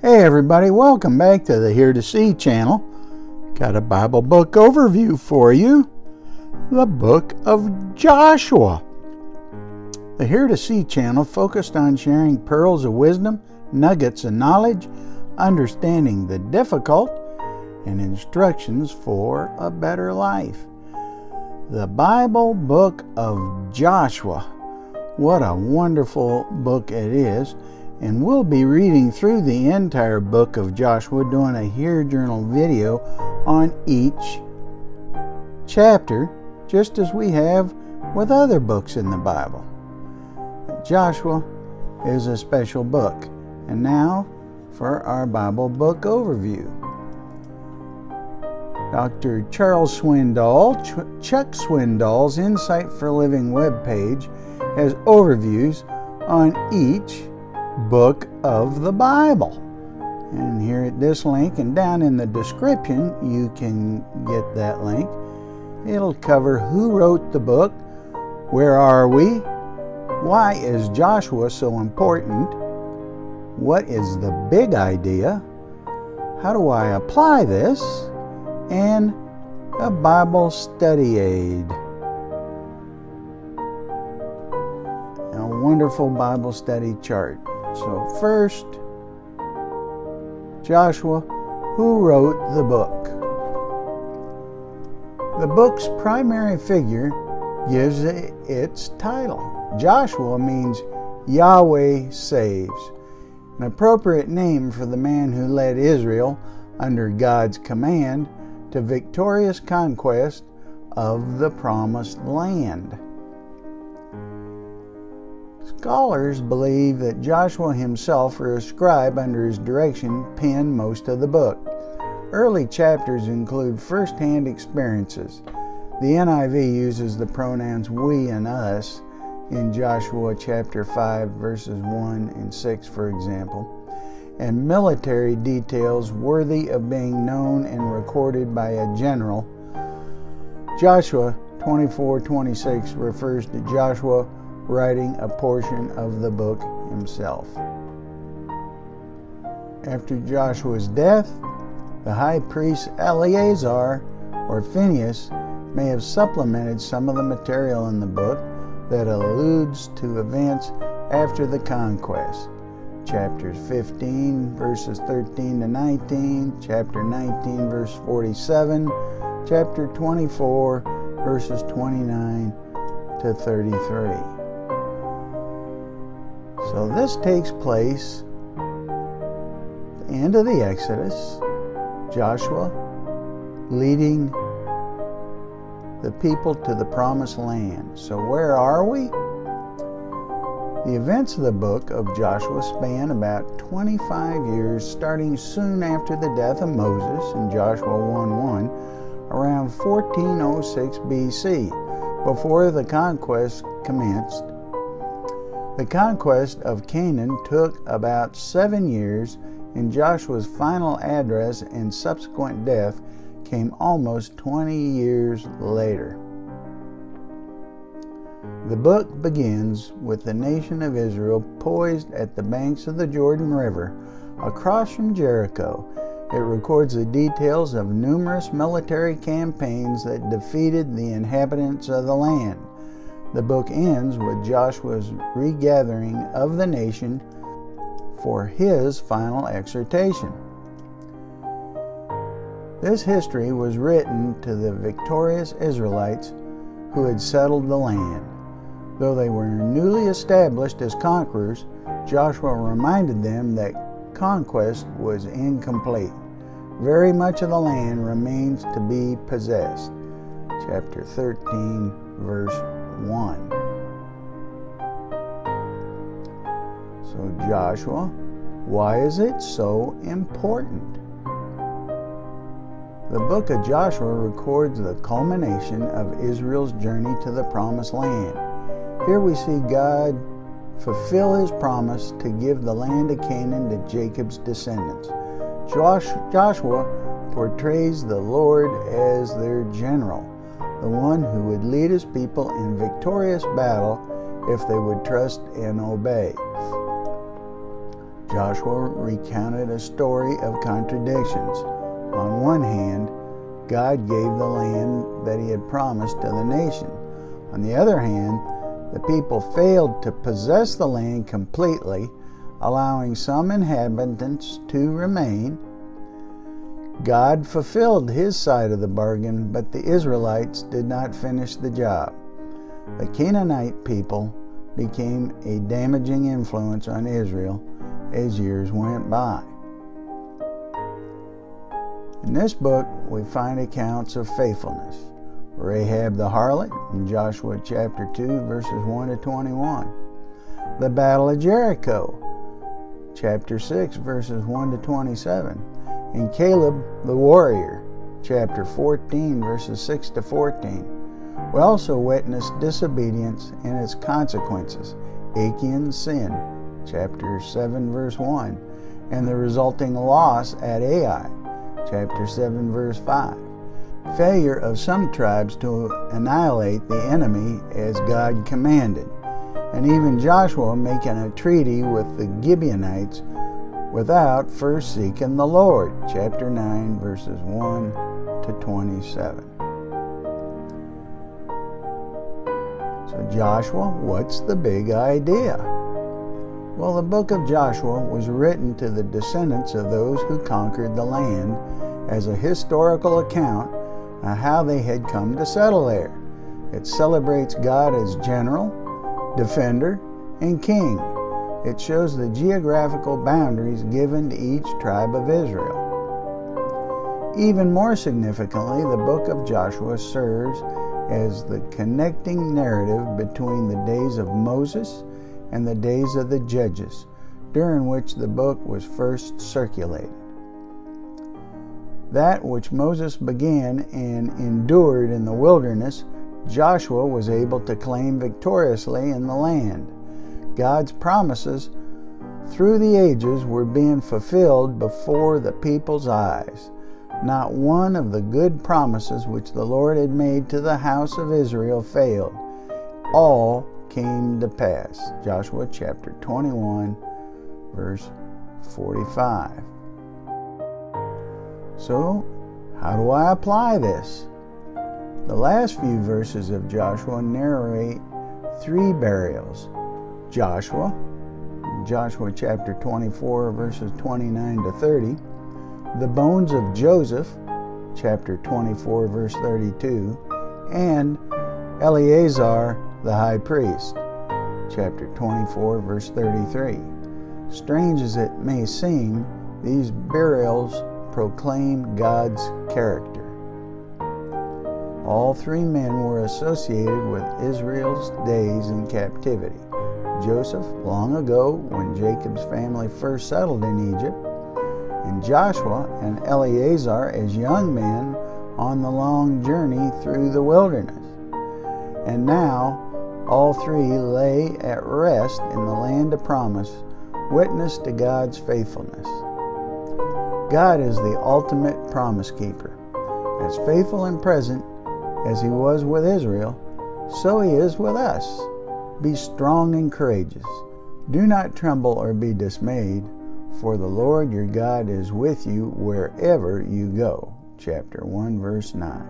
Hey everybody, welcome back to the Hear2See channel. Got a Bible book overview for you. The book of Joshua. The Hear2See channel focused on sharing pearls of wisdom, nuggets of knowledge, understanding the difficult, and instructions for a better life. The Bible book of Joshua. What a wonderful book it is. And we'll be reading through the entire book of Joshua, doing a Hear Journal video on each chapter, just as we have with other books in the Bible. Joshua is a special book. And now for our Bible book overview. Dr. Charles Swindoll, Chuck Swindoll's Insight for Living webpage, has overviews on each book of the Bible. And here at this link, and down in the description you can get that link. It'll cover who wrote the book, where are we, why is Joshua so important, what is the big idea, how do I apply this, and a Bible study aid. A wonderful Bible study chart. So first, Joshua, who wrote the book? The book's primary figure gives it its title. Joshua means Yahweh saves, an appropriate name for the man who led Israel under God's command to victorious conquest of the Promised Land. Scholars believe that Joshua himself, or a scribe under his direction, penned most of the book. Early chapters include first-hand experiences. The NIV uses the pronouns we and us in Joshua chapter 5, verses 1 and 6, for example, and military details worthy of being known and recorded by a general. Joshua 24:26 refers to Joshua writing a portion of the book himself. After Joshua's death, the high priest Eleazar, or Phineas, may have supplemented some of the material in the book that alludes to events after the conquest. Chapters 15, verses 13 to 19, chapter 19, verse 47, chapter 24, verses 29 to 33. So this takes place at the end of the Exodus, Joshua leading the people to the Promised Land. So where are we? The events of the book of Joshua span about 25 years, starting soon after the death of Moses in Joshua 1:1, around 1406 BC, before the conquest commenced. The conquest of Canaan took about 7 years, and Joshua's final address and subsequent death came almost 20 years later. The book begins with the nation of Israel poised at the banks of the Jordan River, across from Jericho. It records the details of numerous military campaigns that defeated the inhabitants of the land. The book ends with Joshua's regathering of the nation for his final exhortation. This history was written to the victorious Israelites who had settled the land. Though they were newly established as conquerors, Joshua reminded them that conquest was incomplete. Very much of the land remains to be possessed. Chapter 13, verse 1. So Joshua, why is it so important? The book of Joshua records the culmination of Israel's journey to the Promised Land. Here we see God fulfill his promise to give the land of Canaan to Jacob's descendants. Joshua portrays the Lord as their general, the one who would lead his people in victorious battle if they would trust and obey. Joshua recounted a story of contradictions. On one hand, God gave the land that he had promised to the nation. On the other hand, the people failed to possess the land completely, allowing some inhabitants to remain. God fulfilled his side of the bargain, but the Israelites did not finish the job. The Canaanite people became a damaging influence on Israel as years went by. In this book, we find accounts of faithfulness. Rahab the harlot in Joshua chapter 2, verses 1 to 21. The Battle of Jericho, chapter 6, verses 1 to 27. And Caleb the warrior, chapter 14, verses 6 to 14. We also witness disobedience and its consequences, Achan's sin, chapter 7, verse 1, and the resulting loss at Ai, chapter 7, verse 5. Failure of some tribes to annihilate the enemy as God commanded, and even Joshua making a treaty with the Gibeonites without first seeking the Lord, chapter 9, verses 1 to 27. So Joshua, what's the big idea? Well, the book of Joshua was written to the descendants of those who conquered the land as a historical account of how they had come to settle there. It celebrates God as general, defender, and king. It shows the geographical boundaries given to each tribe of Israel. Even more significantly, the book of Joshua serves as the connecting narrative between the days of Moses and the days of the judges, during which the book was first circulated. That which Moses began and endured in the wilderness, Joshua was able to claim victoriously in the land. God's promises through the ages were being fulfilled before the people's eyes. Not one of the good promises which the Lord had made to the house of Israel failed. All came to pass. Joshua chapter 21, verse 45. So, how do I apply this? The last few verses of Joshua narrate 3 burials. Joshua chapter 24, verses 29 to 30. The bones of Joseph, chapter 24, verse 32. And Eleazar the high priest, chapter 24, verse 33. Strange as it may seem, these burials proclaim God's character. All 3 men were associated with Israel's days in captivity. Joseph, long ago when Jacob's family first settled in Egypt, and Joshua and Eleazar as young men on the long journey through the wilderness. And now, all 3 lay at rest in the land of promise, witness to God's faithfulness. God is the ultimate promise keeper. As faithful and present as he was with Israel, so he is with us. Be strong and courageous. Do not tremble or be dismayed, for the Lord your God is with you wherever you go. Chapter 1, verse 9.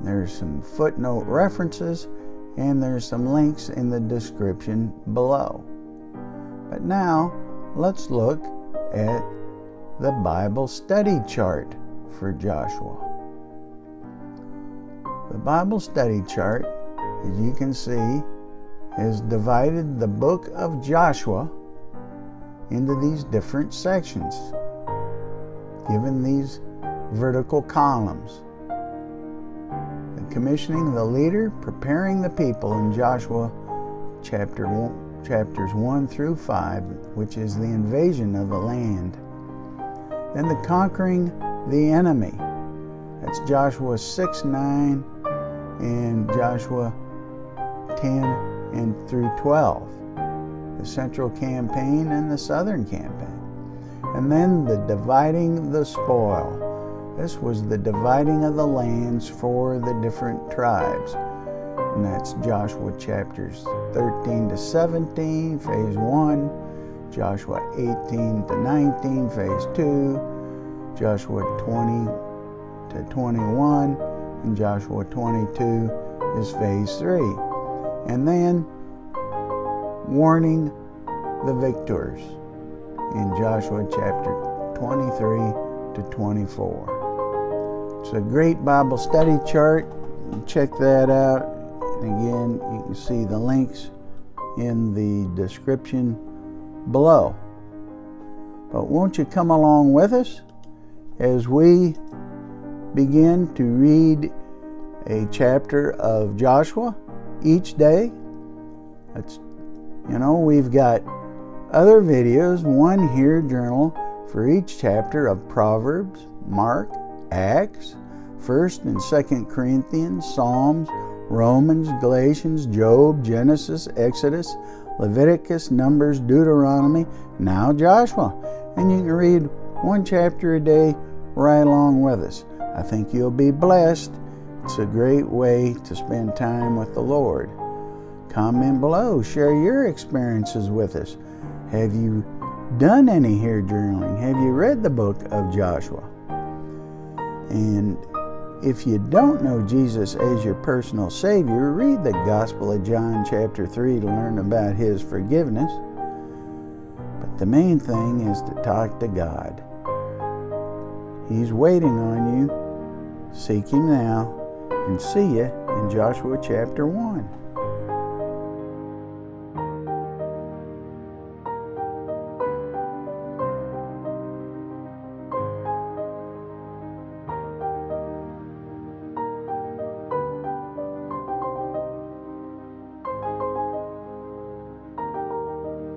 There's some footnote references, and there's some links in the description below. But now, let's look at the Bible study chart for Joshua. The Bible study chart, as you can see, has divided the book of Joshua into these different sections, given these vertical columns. The commissioning of the leader, preparing the people in Joshua chapters 1 through 5, which is the invasion of the land. Then the conquering the enemy. That's Joshua 6:9 and Joshua 10 and through 12. The central campaign and the southern campaign. And then the dividing the spoil. This was the dividing of the lands for the different tribes. And that's Joshua chapters 13 to 17, phase 1, Joshua 18 to 19, phase 2, Joshua 20 to 21, and Joshua 22 is phase 3. And then warning the victors in Joshua chapter 23 to 24. It's a great Bible study chart. Check that out. And again, you can see the links in the description below. But won't you come along with us as we begin to read a chapter of Joshua each day? We've got other videos, one here journal for each chapter of Proverbs, Mark, Acts, 1st and 2nd Corinthians, Psalms, Romans, Galatians, Job, Genesis, Exodus, Leviticus, Numbers, Deuteronomy, now Joshua. And you can read one chapter a day right along with us. I think you'll be blessed. It's a great way to spend time with the Lord. Comment below. Share your experiences with us. Have you done any hair journaling? Have you read the book of Joshua? And if you don't know Jesus as your personal Savior, read the Gospel of John chapter 3 to learn about His forgiveness. But the main thing is to talk to God. He's waiting on you. Seek Him now, and see you in Joshua chapter 1.